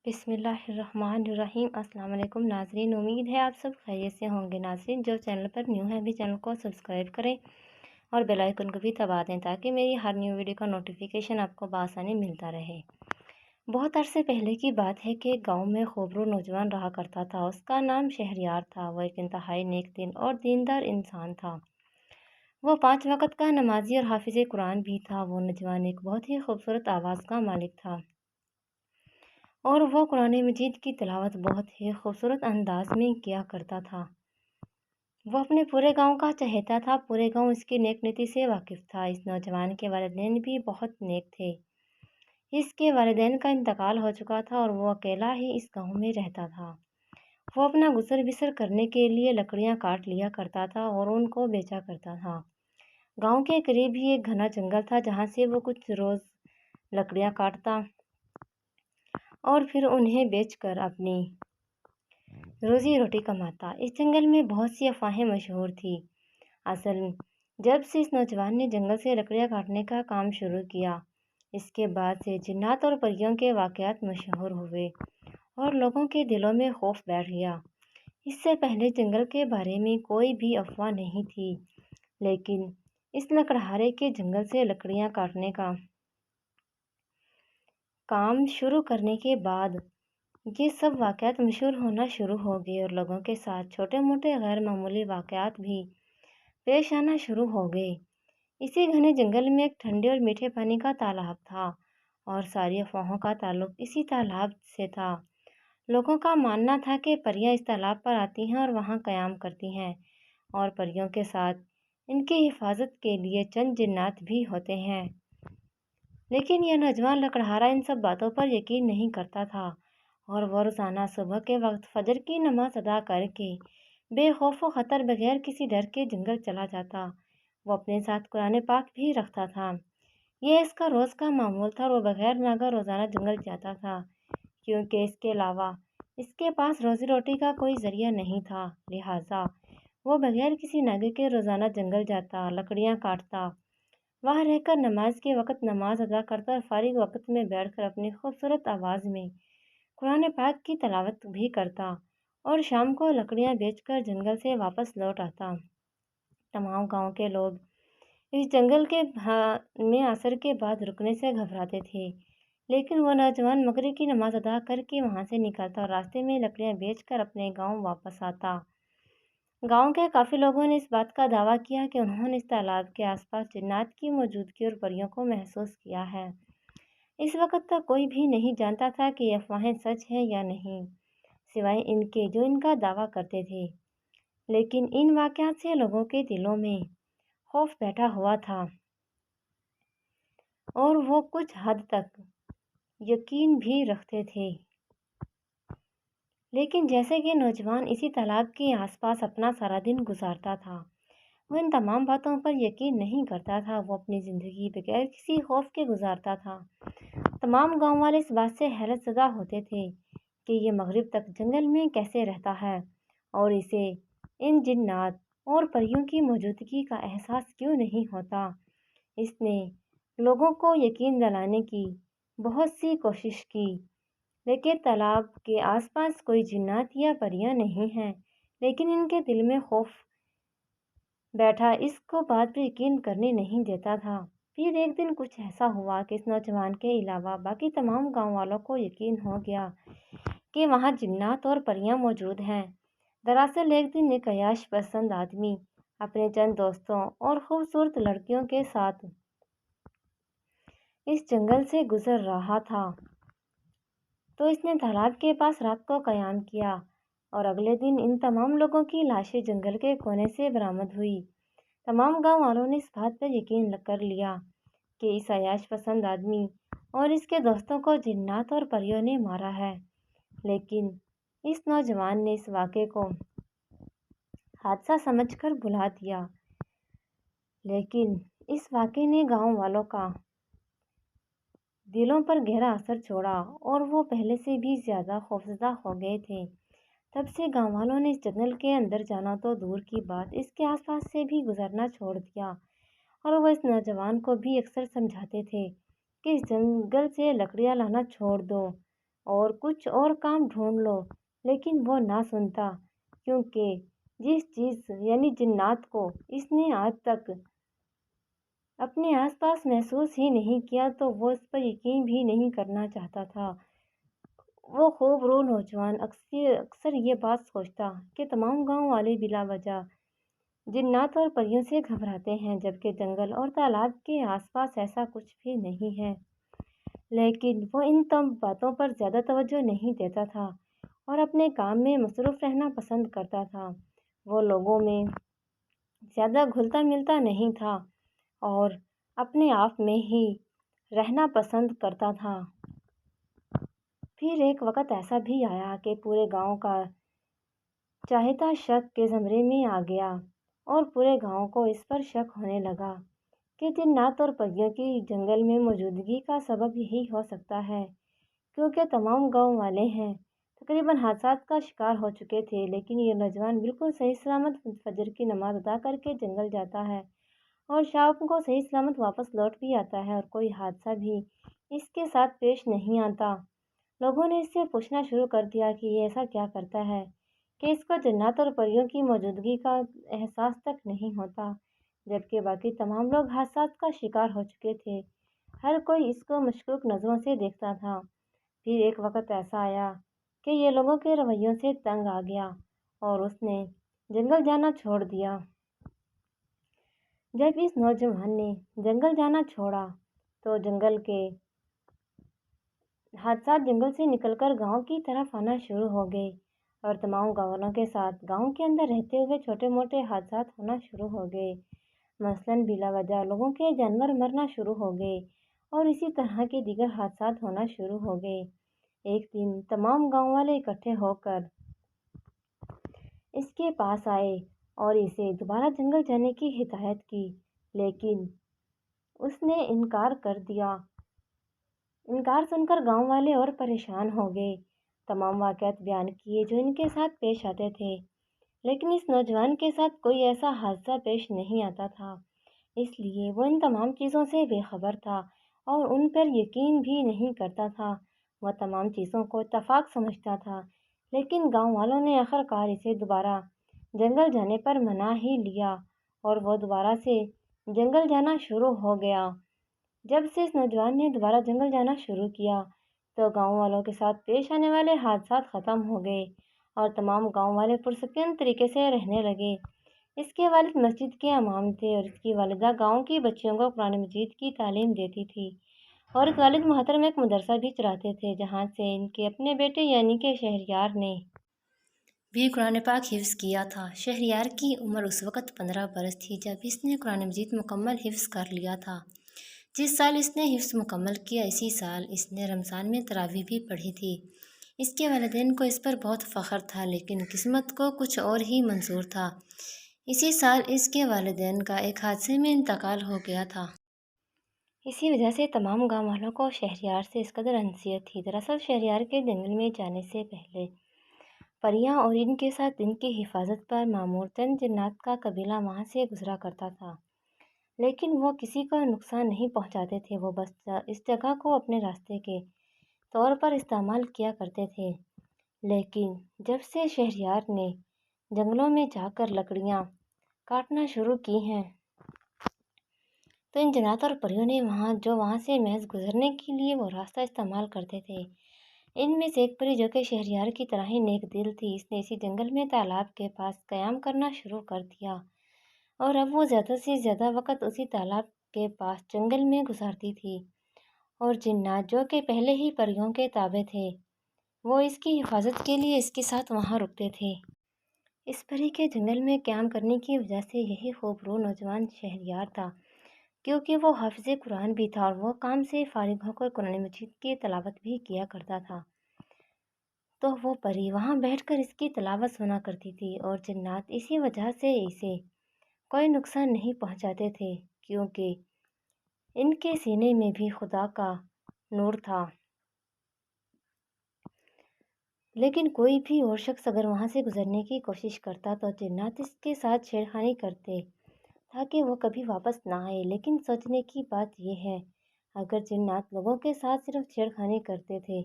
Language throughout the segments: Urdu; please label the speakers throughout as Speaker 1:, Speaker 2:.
Speaker 1: بسم اللہ الرحمن الرحیم۔ السلام علیکم ناظرین، امید ہے آپ سب خیریت سے ہوں گے۔ ناظرین، جو چینل پر نیو ہے ابھی چینل کو سبسکرائب کریں اور بیل آئیکن کو بھی دبا دیں تاکہ میری ہر نیو ویڈیو کا نوٹیفیکیشن آپ کو بآسانی ملتا رہے۔ بہت عرصے پہلے کی بات ہے کہ ایک گاؤں میں خوبرو نوجوان رہا کرتا تھا۔ اس کا نام شہریار تھا۔ وہ ایک انتہائی نیک دل اور دیندار انسان تھا۔ وہ 5 وقت کا نمازی اور حافظ قرآن بھی تھا۔ وہ نوجوان ایک بہت ہی خوبصورت آواز کا مالک تھا اور وہ قرآن مجید کی تلاوت بہت ہی خوبصورت انداز میں کیا کرتا تھا۔ وہ اپنے پورے گاؤں کا چہیتا تھا۔ پورے گاؤں اس کی نیک نیتی سے واقف تھا۔ اس نوجوان کے والدین بھی بہت نیک تھے۔ اس کے والدین کا انتقال ہو چکا تھا اور وہ اکیلا ہی اس گاؤں میں رہتا تھا۔ وہ اپنا گزر بسر کرنے کے لیے لکڑیاں کاٹ لیا کرتا تھا اور ان کو بیچا کرتا تھا۔ گاؤں کے قریب ہی ایک گھنا جنگل تھا جہاں سے وہ کچھ روز لکڑیاں کاٹتا اور پھر انہیں بیچ کر اپنی روزی روٹی کماتا۔ اس جنگل میں بہت سی افواہیں مشہور تھیں۔ جب سے اس نوجوان نے جنگل سے لکڑیاں کاٹنے کا کام شروع کیا، اس کے بعد سے جنات اور پریوں کے واقعات مشہور ہوئے اور لوگوں کے دلوں میں خوف بیٹھ گیا۔ اس سے پہلے جنگل کے بارے میں کوئی بھی افواہ نہیں تھی، لیکن اس لکڑہارے کے جنگل سے لکڑیاں کاٹنے کا کام شروع کرنے کے بعد یہ سب واقعات مشہور ہونا شروع ہو گئے اور لوگوں کے ساتھ چھوٹے موٹے غیر معمولی واقعات بھی پیش آنا شروع ہو گئے۔ اسی گھنے جنگل میں ایک ٹھنڈے اور میٹھے پانی کا تالاب تھا اور ساری افواہوں کا تعلق اسی تالاب سے تھا۔ لوگوں کا ماننا تھا کہ پریاں اس تالاب پر آتی ہیں اور وہاں قیام کرتی ہیں اور پریوں کے ساتھ ان کی حفاظت کے لیے چند جنات بھی ہوتے ہیں۔ لیکن یہ نوجوان لکڑہارا ان سب باتوں پر یقین نہیں کرتا تھا اور وہ روزانہ صبح کے وقت فجر کی نماز ادا کر کے بے خوف و خطر بغیر کسی ڈر کے جنگل چلا جاتا۔ وہ اپنے ساتھ قرآن پاک بھی رکھتا تھا۔ یہ اس کا روز کا معمول تھا اور وہ بغیر ناگہ روزانہ جنگل جاتا تھا کیونکہ اس کے علاوہ اس کے پاس روزی روٹی کا کوئی ذریعہ نہیں تھا۔ لہٰذا وہ بغیر کسی ناگے کے روزانہ جنگل جاتا، لکڑیاں کاٹتا، وہاں رہ کر نماز کے وقت نماز ادا کرتا اور فارغ وقت میں بیٹھ کر اپنی خوبصورت آواز میں قرآن پاک کی تلاوت بھی کرتا اور شام کو لکڑیاں بیچ کر جنگل سے واپس لوٹ آتا۔ تمام گاؤں کے لوگ اس جنگل کے میں عصر کے بعد رکنے سے گھبراتے تھے، لیکن وہ نوجوان مغرب کی نماز ادا کر کے وہاں سے نکلتا اور راستے میں لکڑیاں بیچ کر اپنے گاؤں واپس آتا۔ گاؤں کے کافی لوگوں نے اس بات کا دعویٰ کیا کہ انہوں نے اس تالاب کے آس پاس جنات کی موجودگی اور پریوں کو محسوس کیا ہے۔ اس وقت تک کوئی بھی نہیں جانتا تھا کہ یہ افواہیں سچ ہیں یا نہیں، سوائے ان کے جو ان کا دعویٰ کرتے تھے۔ لیکن ان واقعات سے لوگوں کے دلوں میں خوف بیٹھا ہوا تھا اور وہ کچھ حد تک یقین بھی رکھتے تھے۔ لیکن جیسے کہ نوجوان اسی تالاب کے آس پاس اپنا سارا دن گزارتا تھا، وہ ان تمام باتوں پر یقین نہیں کرتا تھا۔ وہ اپنی زندگی بغیر کسی خوف کے گزارتا تھا۔ تمام گاؤں والے اس بات سے حیرت زدہ ہوتے تھے کہ یہ مغرب تک جنگل میں کیسے رہتا ہے اور اسے ان جنات اور پریوں کی موجودگی کا احساس کیوں نہیں ہوتا۔ اس نے لوگوں کو یقین دلانے کی بہت سی کوشش کی، لیکن تالاب کے آس پاس کوئی جنات یا پریاں نہیں ہیں، لیکن ان کے دل میں خوف بیٹھا اس کو بات پر یقین کرنے نہیں دیتا تھا۔ پھر ایک دن کچھ ایسا ہوا کہ اس نوجوان کے علاوہ باقی تمام گاؤں والوں کو یقین ہو گیا کہ وہاں جنات اور پریاں موجود ہیں۔ دراصل ایک دن ایک عیاش پسند آدمی اپنے چند دوستوں اور خوبصورت لڑکیوں کے ساتھ اس جنگل سے گزر رہا تھا تو اس نے تالاب کے پاس رات کو قیام کیا اور اگلے دن ان تمام لوگوں کی لاشیں جنگل کے کونے سے برآمد ہوئی۔ تمام گاؤں والوں نے اس بات پر یقین کر لیا کہ اس عیاش پسند آدمی اور اس کے دوستوں کو جنات اور پریوں نے مارا ہے، لیکن اس نوجوان نے اس واقعے کو حادثہ سمجھ کر بھلا دیا۔ لیکن اس واقعے نے گاؤں والوں کا دلوں پر گہرا اثر چھوڑا اور وہ پہلے سے بھی زیادہ خوفزدہ ہو گئے تھے۔ تب سے گاؤں والوں نے اس جنگل کے اندر جانا تو دور کی بات، اس کے آس پاس سے بھی گزرنا چھوڑ دیا اور وہ اس نوجوان کو بھی اکثر سمجھاتے تھے کہ اس جنگل سے لکڑیاں لانا چھوڑ دو اور کچھ اور کام ڈھونڈ لو، لیکن وہ نہ سنتا، کیونکہ جس چیز یعنی جنات کو اس نے آج تک اپنے آس پاس محسوس ہی نہیں کیا تو وہ اس پر یقین بھی نہیں کرنا چاہتا تھا۔ وہ خوب رو نوجوان اکثر یہ بات سوچتا کہ تمام گاؤں والے بلا وجہ جنات اور پریوں سے گھبراتے ہیں، جبکہ جنگل اور تالاب کے آس پاس ایسا کچھ بھی نہیں ہے۔ لیکن وہ ان تمام باتوں پر زیادہ توجہ نہیں دیتا تھا اور اپنے کام میں مصروف رہنا پسند کرتا تھا۔ وہ لوگوں میں زیادہ گھلتا ملتا نہیں تھا اور اپنے آپ میں ہی رہنا پسند کرتا تھا۔ پھر ایک وقت ایسا بھی آیا کہ پورے گاؤں کا چاہتا شک کے زمرے میں آ گیا اور پورے گاؤں کو اس پر شک ہونے لگا کہ جنات اور پریوں کی جنگل میں موجودگی کا سبب یہی ہو سکتا ہے، کیونکہ تمام گاؤں والے ہیں تقریباً حادثات کا شکار ہو چکے تھے، لیکن یہ نوجوان بالکل صحیح سلامت فجر کی نماز ادا کر کے جنگل جاتا ہے اور شام کو صحیح سلامت واپس لوٹ بھی آتا ہے اور کوئی حادثہ بھی اس کے ساتھ پیش نہیں آتا۔ لوگوں نے اس سے پوچھنا شروع کر دیا کہ یہ ایسا کیا کرتا ہے کہ اس کو جنات اور پریوں کی موجودگی کا احساس تک نہیں ہوتا، جبکہ باقی تمام لوگ حادثات کا شکار ہو چکے تھے۔ ہر کوئی اس کو مشکوک نظروں سے دیکھتا تھا۔ پھر ایک وقت ایسا آیا کہ یہ لوگوں کے رویوں سے تنگ آ گیا اور اس نے جنگل جانا چھوڑ دیا۔ جب اس نوجوان نے جنگل جانا چھوڑا تو جنگل کے حادثات جنگل سے نکل کر گاؤں کی طرف آنا شروع ہو گئے اور تمام گاؤں والوں کے ساتھ گاؤں کے اندر رہتے ہوئے چھوٹے موٹے حادثات ہونا شروع ہو گئے۔ مثلاً بلا وجہ لوگوں کے جانور مرنا شروع ہو گئے اور اسی طرح کے دیگر حادثات ہونا شروع ہو گئے۔ ایک دن تمام گاؤں والے اکٹھے ہو کر اس کے پاس آئے اور اسے دوبارہ جنگل جانے کی ہدایت کی، لیکن اس نے انکار کر دیا۔ انکار سن کر گاؤں والے اور پریشان ہو گئے، تمام واقعات بیان کیے جو ان کے ساتھ پیش آتے تھے، لیکن اس نوجوان کے ساتھ کوئی ایسا حادثہ پیش نہیں آتا تھا، اس لیے وہ ان تمام چیزوں سے بے خبر تھا اور ان پر یقین بھی نہیں کرتا تھا۔ وہ تمام چیزوں کو اتفاق سمجھتا تھا، لیکن گاؤں والوں نے آخرکار اسے دوبارہ جنگل جانے پر منا ہی لیا اور وہ دوبارہ سے جنگل جانا شروع ہو گیا۔ جب سے اس نوجوان نے دوبارہ جنگل جانا شروع کیا تو گاؤں والوں کے ساتھ پیش آنے والے حادثات ختم ہو گئے اور تمام گاؤں والے پرسکون طریقے سے رہنے لگے۔ اس کے والد مسجد کے امام تھے اور اس کی والدہ گاؤں کی بچیوں کو قرآن مجید کی تعلیم دیتی تھی، اور اس والد محترم ایک مدرسہ بھی چلاتے تھے جہاں سے ان کے اپنے بیٹے یعنی کہ شہریار نے بھی قرآن پاک حفظ کیا تھا۔ شہریار کی عمر اس وقت 15 برس تھی جب اس نے قرآن مجید مکمل حفظ کر لیا تھا۔ جس سال اس نے حفظ مکمل کیا اسی سال اس نے رمضان میں تراویح بھی پڑھی تھی۔ اس کے والدین کو اس پر بہت فخر تھا، لیکن قسمت کو کچھ اور ہی منظور تھا۔ اسی سال اس کے والدین کا ایک حادثے میں انتقال ہو گیا تھا۔ اسی وجہ سے تمام گاؤں والوں کو شہریار سے اس قدر انسیت تھی۔ دراصل شہریار کے جنگل میں جانے سے پہلے پریاں اور ان کے ساتھ ان کی حفاظت پر مامور چند جنات کا قبیلہ وہاں سے گزرا کرتا تھا، لیکن وہ کسی کو نقصان نہیں پہنچاتے تھے، وہ بس اس جگہ کو اپنے راستے کے طور پر استعمال کیا کرتے تھے۔ لیکن جب سے شہریار نے جنگلوں میں جا کر لکڑیاں کاٹنا شروع کی ہیں تو ان جنات اور پریوں نے وہاں سے محض گزرنے کے لیے وہ راستہ استعمال کرتے تھے۔ ان میں سے ایک پری جو کہ شہریار کی طرح ہی نیک دل تھی، اس نے اسی جنگل میں تالاب کے پاس قیام کرنا شروع کر دیا اور اب وہ زیادہ سے زیادہ وقت اسی تالاب کے پاس جنگل میں گزارتی تھی، اور جنات جو کہ پہلے ہی پریوں کے تابع تھے وہ اس کی حفاظت کے لیے اس کے ساتھ وہاں رکتے تھے۔ اس پری کے جنگل میں قیام کرنے کی وجہ سے یہی خوبرو نوجوان شہریار تھا، کیونکہ وہ حافظ قرآن بھی تھا اور وہ کام سے فارغ ہو کر قرآن مجید کی تلاوت بھی کیا کرتا تھا، تو وہ پری وہاں بیٹھ کر اس کی تلاوت سنا کرتی تھی اور جنات اسی وجہ سے اسے کوئی نقصان نہیں پہنچاتے تھے، کیونکہ ان کے سینے میں بھی خدا کا نور تھا۔ لیکن کوئی بھی اور شخص اگر وہاں سے گزرنے کی کوشش کرتا تو جنات اس کے ساتھ چھیڑخانی کرتے تاکہ وہ کبھی واپس نہ آئے۔ لیکن سوچنے کی بات یہ ہے، اگر جنات لوگوں کے ساتھ صرف چھیڑخانی کرتے تھے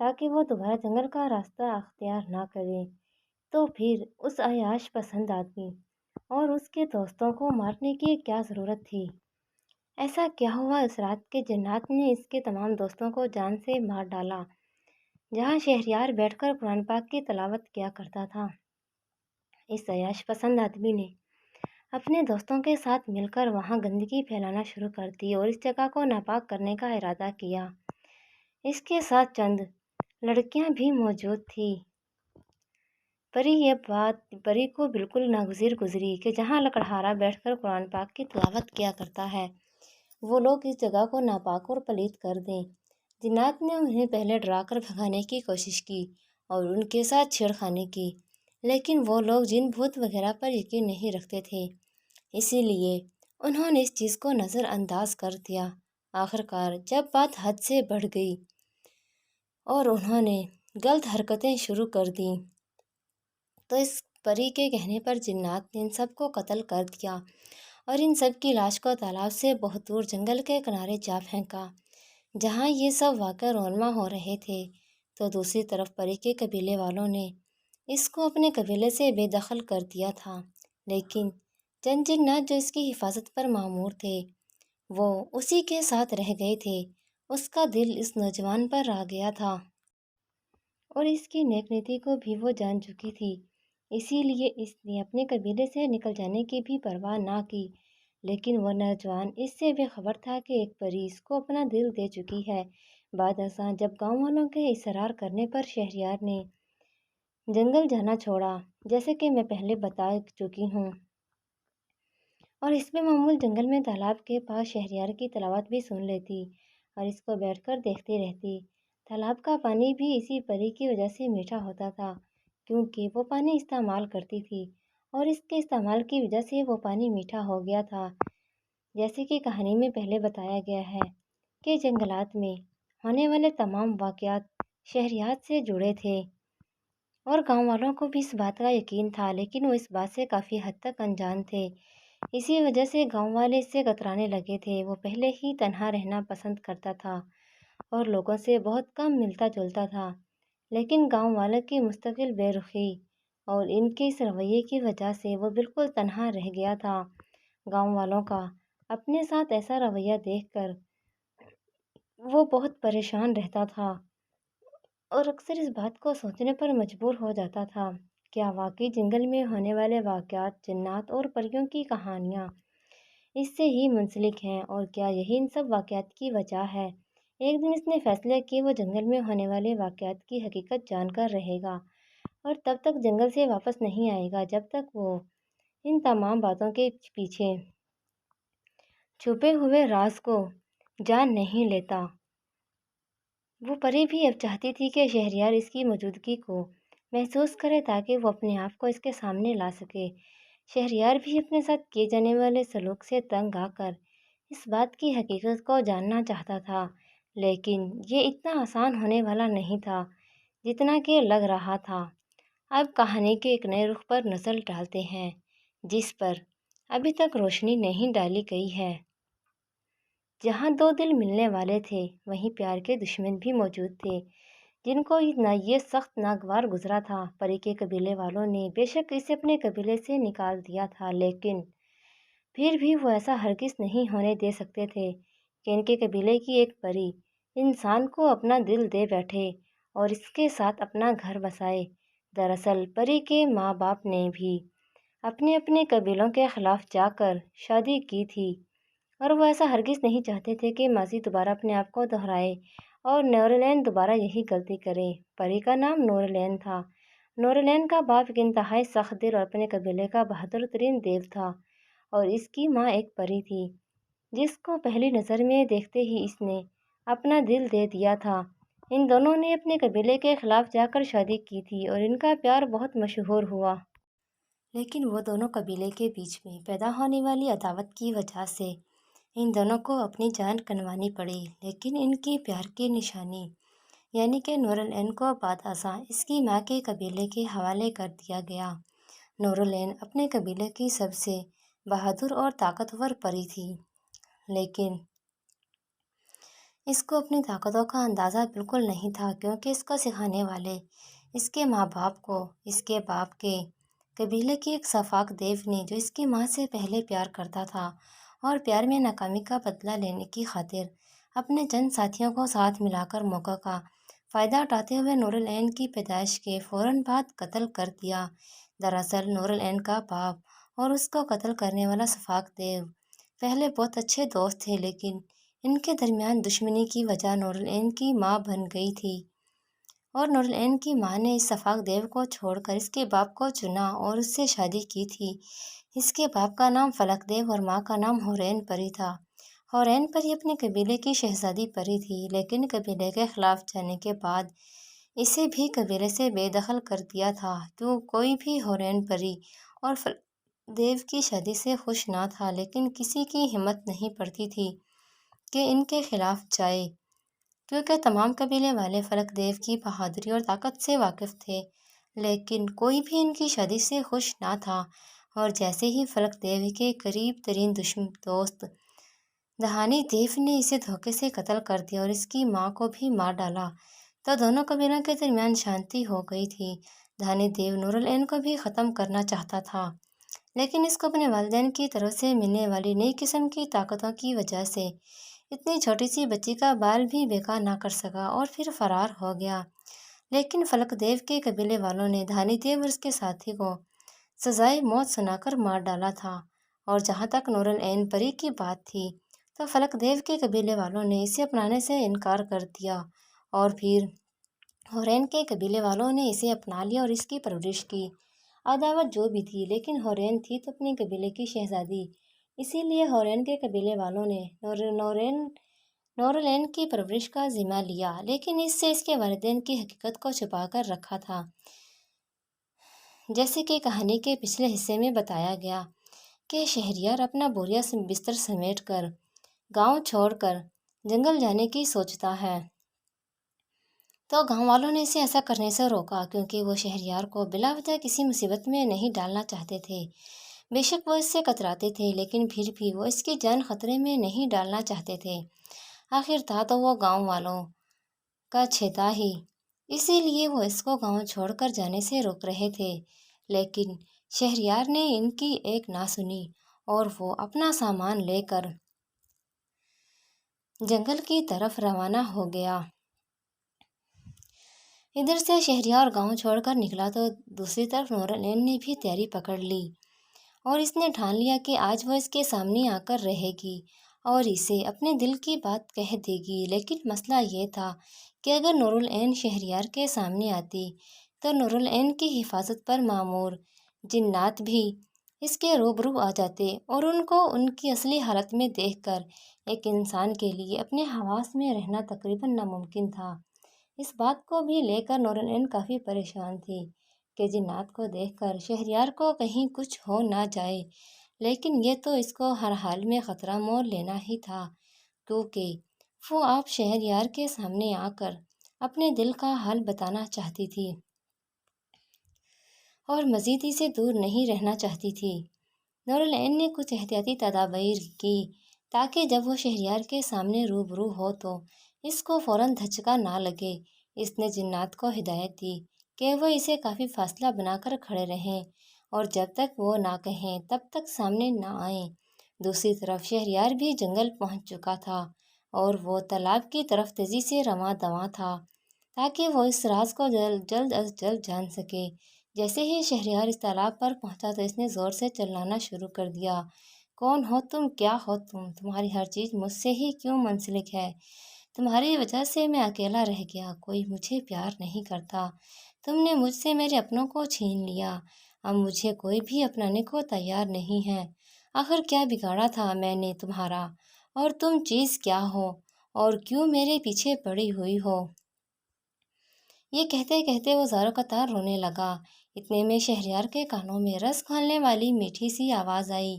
Speaker 1: تاکہ وہ دوبارہ جنگل کا راستہ اختیار نہ کرے۔ تو پھر اس عیاش پسند آدمی اور اس کے دوستوں کو مارنے کی کیا ضرورت تھی؟ ایسا کیا ہوا اس رات کہ جنات نے اس کے تمام دوستوں کو جان سے مار ڈالا؟ جہاں شہریار بیٹھ کر قرآن پاک کی تلاوت کیا کرتا تھا، اس عیاش پسند آدمی نے اپنے دوستوں کے ساتھ مل کر وہاں گندگی پھیلانا شروع کر دی اور اس جگہ کو ناپاک کرنے کا ارادہ کیا۔ اس کے ساتھ چند لڑکیاں بھی موجود تھیں۔ یہ بات پری کو بالکل ناگزیر گزری کہ جہاں لکڑہارا بیٹھ کر قرآن پاک کی تلاوت کیا کرتا ہے، وہ لوگ اس جگہ کو ناپاک اور پلید کر دیں۔ جنات نے انہیں پہلے ڈرا کر بھگانے کی کوشش کی اور ان کے ساتھ چھیڑخانی کی، لیکن وہ لوگ جن بھوت وغیرہ پر یقین نہیں رکھتے تھے، اسی لیے انہوں نے اس چیز کو نظر انداز کر دیا۔ آخرکار جب بات حد سے بڑھ گئی اور انہوں نے غلط حرکتیں شروع کر دیں، تو اس پری کے کہنے پر جنات نے ان سب کو قتل کر دیا اور ان سب کی لاش کو تالاب سے بہت دور جنگل کے کنارے جا پھینکا۔ جہاں یہ سب واقعہ رونما ہو رہے تھے، تو دوسری طرف پری کے قبیلے والوں نے اس کو اپنے قبیلے سے بے دخل کر دیا تھا، لیکن چند جنات جو اس کی حفاظت پر مامور تھے، وہ اسی کے ساتھ رہ گئے تھے۔ اس کا دل اس نوجوان پر آ گیا تھا اور اس کی نیک نیتی کو بھی وہ جان چکی تھی، اسی لیے اس نے اپنے قبیلے سے نکل جانے کی بھی پرواہ نہ کی۔ لیکن وہ نوجوان اس سے بے خبر تھا کہ ایک پری اس کو اپنا دل دے چکی ہے۔ بعد ازاں جب گاؤں والوں کے اصرار کرنے پر شہریار نے جنگل جانا چھوڑا، جیسے کہ میں پہلے بتا چکی ہوں، اور اس میں معمول جنگل میں تالاب کے پاس شہریار کی تلاوت بھی سن لیتی اور اس کو بیٹھ کر دیکھتی رہتی۔ تالاب کا پانی بھی اسی پری کی وجہ سے میٹھا ہوتا تھا، کیونکہ وہ پانی استعمال کرتی تھی اور اس کے استعمال کی وجہ سے وہ پانی میٹھا ہو گیا تھا۔ جیسے کہ کہانی میں پہلے بتایا گیا ہے کہ جنگلات میں ہونے والے تمام واقعات شہریات سے جڑے تھے اور گاؤں والوں کو بھی اس بات کا یقین تھا، لیکن وہ اس بات سے کافی حد تک انجان تھے۔ اسی وجہ سے گاؤں والے اس سے کترانے لگے تھے۔ وہ پہلے ہی تنہا رہنا پسند کرتا تھا اور لوگوں سے بہت کم ملتا جلتا تھا، لیکن گاؤں والوں کی مستقل بے رخی اور ان کے اس رویے کی وجہ سے وہ بالکل تنہا رہ گیا تھا۔ گاؤں والوں کا اپنے ساتھ ایسا رویہ دیکھ کر وہ بہت پریشان رہتا تھا اور اکثر اس بات کو سوچنے پر مجبور ہو جاتا تھا، کیا واقعی جنگل میں ہونے والے واقعات جنات اور پریوں کی کہانیاں اس سے ہی منسلک ہیں، اور کیا یہی ان سب واقعات کی وجہ ہے؟ ایک دن اس نے فیصلہ کیا وہ جنگل میں ہونے والے واقعات کی حقیقت جان کر رہے گا اور تب تک جنگل سے واپس نہیں آئے گا جب تک وہ ان تمام باتوں کے پیچھے چھپے ہوئے راز کو جان نہیں لیتا۔ وہ پری بھی اب چاہتی تھی کہ شہریار اس کی موجودگی کو محسوس کرے تاکہ وہ اپنے آپ کو اس کے سامنے لا سکے۔ شہریار بھی اپنے ساتھ کیے جانے والے سلوک سے تنگ آ کر اس بات کی حقیقت کو جاننا چاہتا تھا، لیکن یہ اتنا آسان ہونے والا نہیں تھا جتنا کہ لگ رہا تھا۔ اب کہانی کے ایک نئے رخ پر نظر ڈالتے ہیں جس پر ابھی تک روشنی نہیں ڈالی گئی ہے۔ جہاں دو دل ملنے والے تھے، وہیں پیار کے دشمن بھی موجود تھے جن کو یہ سخت ناگوار گزرا تھا۔ پری کے قبیلے والوں نے بے شک اسے اپنے قبیلے سے نکال دیا تھا، لیکن پھر بھی وہ ایسا ہرگز نہیں ہونے دے سکتے تھے کہ ان کے قبیلے کی ایک پری انسان کو اپنا دل دے بیٹھے اور اس کے ساتھ اپنا گھر بسائے۔ دراصل پری کے ماں باپ نے بھی اپنے اپنے قبیلوں کے خلاف جا کر شادی کی تھی اور وہ ایسا ہرگز نہیں چاہتے تھے کہ ماضی دوبارہ اپنے آپ کو دہرائے اور نورلین دوبارہ یہی غلطی کرے۔ پری کا نام نورلین تھا۔ نورلین کا باپ ایک انتہائی سخت دل اور اپنے قبیلے کا بہادر ترین دیو تھا، اور اس کی ماں ایک پری تھی جس کو پہلی نظر میں دیکھتے ہی اس نے اپنا دل دے دیا تھا۔ ان دونوں نے اپنے قبیلے کے خلاف جا کر شادی کی تھی اور ان کا پیار بہت مشہور ہوا۔ لیکن وہ دونوں قبیلے کے بیچ میں پیدا ہونے والی عداوت کی وجہ سے ان دونوں کو اپنی جان گنوانی پڑی۔ لیکن ان کی پیار کی نشانی یعنی کہ نورلین کو بعد ازاں اس کی ماں کے قبیلے کے حوالے کر دیا گیا۔ نورلین اپنے قبیلے کی سب سے بہادر اور طاقتور پری تھی، لیکن اس کو اپنی طاقتوں کا اندازہ بالکل نہیں تھا، کیونکہ اس کو سکھانے والے اس کے ماں باپ کو اس کے باپ کے قبیلے کی ایک صفاق دیو نے، جو اس کی ماں سے پہلے پیار کرتا تھا اور پیار میں ناکامی کا بدلہ لینے کی خاطر اپنے چند ساتھیوں کو ساتھ ملا کر موقع کا فائدہ اٹھاتے ہوئے نور العین کی پیدائش کے فوراً بعد قتل کر دیا۔ دراصل نور العین کا باپ اور اس کو قتل کرنے والا صفاق دیو پہلے بہت اچھے دوست تھے، لیکن ان کے درمیان دشمنی کی وجہ نور العین کی ماں بن گئی تھی، اور نور العین کی ماں نے اس صفاق دیو کو چھوڑ کر اس کے باپ کو چنا اور اس سے شادی کی تھی۔ اس کے باپ کا نام فلک دیو اور ماں کا نام ہورین پری تھا۔ ہورین پری اپنے قبیلے کی شہزادی پری تھی، لیکن قبیلے کے خلاف جانے کے بعد اسے بھی قبیلے سے بے دخل کر دیا تھا، کیوں کوئی بھی ہورین پری اور فلک دیو کی شادی سے خوش نہ تھا، لیکن کسی کی ہمت نہیں پڑتی تھی کہ ان کے خلاف جائے، کیونکہ تمام قبیلے والے فلک دیو کی بہادری اور طاقت سے واقف تھے، لیکن کوئی بھی ان کی شادی سے خوش نہ تھا۔ اور جیسے ہی فلک دیو کے قریب ترین دوست دہانی دیو نے اسے دھوکے سے قتل کر دیا اور اس کی ماں کو بھی مار ڈالا، تو دونوں قبیلوں کے درمیان شانتی ہو گئی تھی۔ دہانی دیو نور العین کو بھی ختم کرنا چاہتا تھا، لیکن اس کو اپنے والدین کی طرف سے ملنے والی نئی قسم کی طاقتوں کی وجہ سے اتنی چھوٹی سی بچی کا بال بھی بیکار نہ کر سکا اور پھر فرار ہو گیا۔ لیکن فلک دیو کے قبیلے والوں نے دہانی دیو اور اس کے ساتھی کو سزائے موت سنا کر مار ڈالا تھا، اور جہاں تک نور العین پری کی بات تھی تو فلک دیو کے قبیلے والوں نے اسے اپنانے سے انکار کر دیا، اور پھر ہورین کے قبیلے والوں نے اسے اپنا لیا اور اس کی پرورش کی۔ عداوت جو بھی تھی، لیکن ہورین تھی تو اپنے قبیلے کی شہزادی، اسی لیے ہورین کے قبیلے والوں نے نور العین کی پرورش کا ذمہ لیا، لیکن اس سے اس کے والدین کی حقیقت کو چھپا کر رکھا تھا۔ جیسے کہ کہانی کے پچھلے حصے میں بتایا گیا کہ شہریار اپنا بوریا بستر سمیٹ کر گاؤں چھوڑ کر جنگل جانے کی سوچتا ہے، تو گاؤں والوں نے اسے ایسا کرنے سے روکا، کیونکہ وہ شہریار کو بلا وجہ کسی مصیبت میں نہیں ڈالنا چاہتے تھے۔ بے شک وہ اس سے کتراتے تھے، لیکن پھر بھی وہ اس کی جان خطرے میں نہیں ڈالنا چاہتے تھے۔ آخر تھا تو وہ گاؤں والوں کا چھیتا ہی، اسی لیے وہ اس کو گاؤں چھوڑ کر جانے سے روک رہے تھے، لیکن شہریار نے ان کی ایک نہ سنی اور وہ اپنا سامان لے کر جنگل کی طرف روانہ ہو گیا۔ ادھر سے شہریار گاؤں چھوڑ کر نکلا تو دوسری طرف نور العین نے بھی تیاری پکڑ لی، اور اس نے ٹھان لیا کہ آج وہ اس کے سامنے آ کر رہے گی اور اسے اپنے دل کی بات کہہ دے گی۔ لیکن مسئلہ یہ تھا کہ اگر نور العین شہریار کے سامنے آتی تو نور العین کی حفاظت پر مامور جنات بھی اس کے روبرو آ جاتے، اور ان کو ان کی اصلی حالت میں دیکھ کر ایک انسان کے لیے اپنے حواس میں رہنا تقریباً ناممکن تھا۔ اس بات کو بھی لے کر نور العین کافی پریشان تھی کہ جنات کو دیکھ کر شہریار کو کہیں کچھ ہو نہ جائے، لیکن یہ تو اس کو ہر حال میں خطرہ مول لینا ہی تھا، کیونکہ وہ آپ شہریار کے سامنے آ کر اپنے دل کا حال بتانا چاہتی تھی اور مزید اسے دور نہیں رہنا چاہتی تھی۔ نور العین نے کچھ احتیاطی تدابیر کی تاکہ جب وہ شہریار کے سامنے روبرو ہو تو اس کو فوراً دھچکا نہ لگے۔ اس نے جنات کو ہدایت دی کہ وہ اسے کافی فاصلہ بنا کر کھڑے رہیں اور جب تک وہ نہ کہیں تب تک سامنے نہ آئیں۔ دوسری طرف شہریار بھی جنگل پہنچ چکا تھا اور وہ تالاب کی طرف تیزی سے رواں دواں تھا تاکہ وہ اس راز کو جلد از جلد جان سکے۔ جیسے ہی شہریار اس تالاب پر پہنچا تو اس نے زور سے چلانا شروع کر دیا، کون ہو تم، کیا ہو تم، تمہاری ہر چیز مجھ سے ہی کیوں منسلک ہے، تمہاری وجہ سے میں اکیلا رہ گیا، کوئی مجھے پیار نہیں کرتا، تم نے مجھ سے میرے اپنوں کو چھین لیا، اب مجھے کوئی بھی اپنانے کو تیار نہیں ہے، آخر کیا بگاڑا تھا میں نے تمہارا، اور تم چیز کیا ہو اور کیوں میرے پیچھے پڑی ہوئی ہو۔ یہ کہتے کہتے وہ زاروں قطار رونے لگا۔ اتنے میں شہریار کے کانوں میں رس کھولنے والی میٹھی سی آواز آئی۔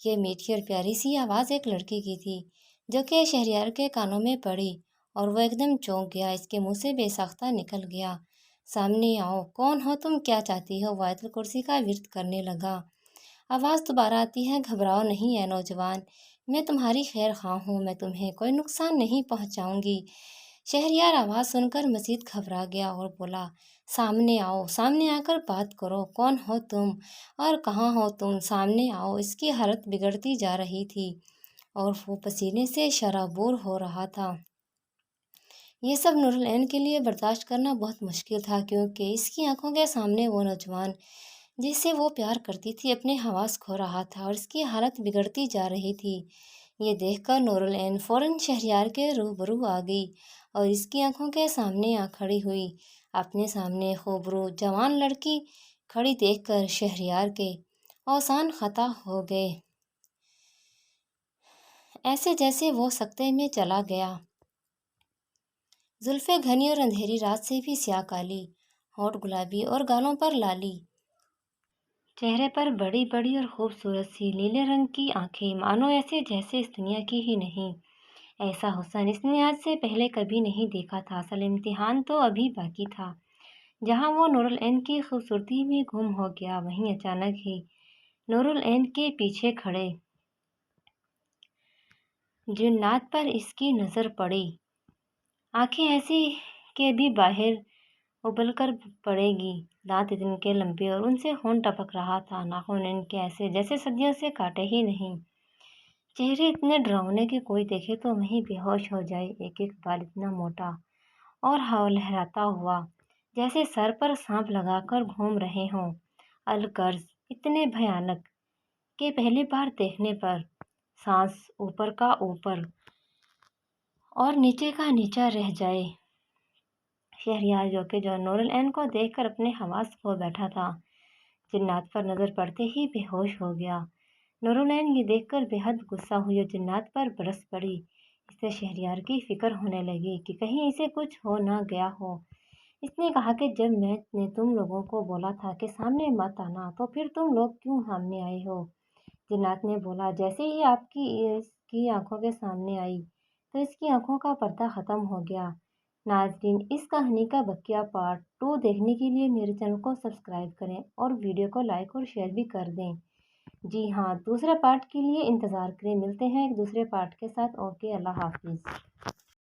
Speaker 1: یہ میٹھی اور پیاری سی آواز ایک لڑکی کی تھی جو کہ شہریار کے کانوں میں پڑی اور وہ ایک دم چونک گیا، اس کے منہ سے بے ساختہ نکل گیا، سامنے آؤ، کون ہو تم، کیا چاہتی ہو، وہ آیت الکرسی کا ورد کرنے لگا۔ آواز دوبارہ آتی ہے، گھبراؤ نہیں اے نوجوان، میں تمہاری خیر خواہ ہوں، میں تمہیں کوئی نقصان نہیں پہنچاؤں گی۔ شہریار آواز سن کر مزید گھبرا گیا اور بولا، سامنے آؤ، سامنے آ کر بات کرو، کون ہو تم اور کہاں ہو تم؟ سامنے آؤ۔ اس کی حالت بگڑتی جا رہی تھی اور وہ پسینے سے شرابور ہو رہا تھا۔ یہ سب نور العین کے لیے برداشت کرنا بہت مشکل تھا، کیونکہ اس کی آنکھوں کے سامنے وہ نوجوان جس سے وہ پیار کرتی تھی اپنے حواس کھو رہا تھا اور اس کی حالت بگڑتی جا رہی تھی۔ یہ دیکھ کر نور العین فوراً شہریار کے روبرو آ گئی اور اس کی آنکھوں کے سامنے آ کھڑی ہوئی۔ اپنے سامنے خوبرو جوان لڑکی کھڑی دیکھ کر شہریار کے اوزان خطا ہو گئے، ایسے جیسے وہ سکتے میں چلا گیا۔ زلفیں گھنی اور اندھیری رات سے بھی سیاہ کالی، ہونٹ گلابی اور گالوں پر لالی، چہرے پر بڑی بڑی اور خوبصورت سی نیلے رنگ کی آنکھیں، مانو ایسے جیسے اس دنیا کی ہی نہیں۔ ایسا حسن اس نے آج سے پہلے کبھی نہیں دیکھا تھا۔ اصل امتحان تو ابھی باقی تھا۔ جہاں وہ نور العین کی خوبصورتی میں گم ہو گیا، وہیں اچانک ہی نور العین کے پیچھے کھڑے جنات پر اس کی نظر پڑی۔ آنکھیں ایسی کہ بھی باہر ابل کر پڑے گی، دانت اتنے کے لمبے اور ان سے خون ٹپک رہا تھا، ناخن ان کے ایسے جیسے صدیوں سے کاٹے ہی نہیں، چہرے اتنے ڈراؤنے کہ کوئی دیکھے تو وہیں بے ہوش ہو جائے، ایک ایک بال اتنا موٹا اور لہراتا ہوا جیسے سر پر سانپ لگا کر گھوم رہے ہوں، الغرض اتنے بھیانک کہ پہلی بار دیکھنے پر سانس اوپر کا اوپر اور نیچے کا نیچا رہ جائے۔ شہریار جو نور العین کو دیکھ کر اپنے حواس کھو بیٹھا تھا، جنات پر نظر پڑتے ہی بے ہوش ہو گیا۔ نور العین یہ دیکھ کر بے حد غصہ ہوئی اور جنات پر برس پڑی۔ اس سے شہریار کی فکر ہونے لگی کہ کہیں اسے کچھ ہو نہ گیا ہو۔ اس نے کہا کہ جب میں نے تم لوگوں کو بولا تھا کہ سامنے مت آنا، تو پھر تم لوگ کیوں سامنے آئے ہو؟ جنات نے بولا، جیسے ہی آپ کی اس کی آنکھوں کے سامنے آئی تو اس کی آنکھوں کا پردہ ختم ہو گیا۔ ناظرین، اس کہانی کا بقیہ پارٹ 2 دیکھنے کے لیے میرے چینل کو سبسکرائب کریں اور ویڈیو کو لائک اور شیئر بھی کر دیں۔ جی ہاں، دوسرے پارٹ کے لیے انتظار کریں۔ ملتے ہیں ایک دوسرے پارٹ کے ساتھ۔ اوکے، اللہ حافظ۔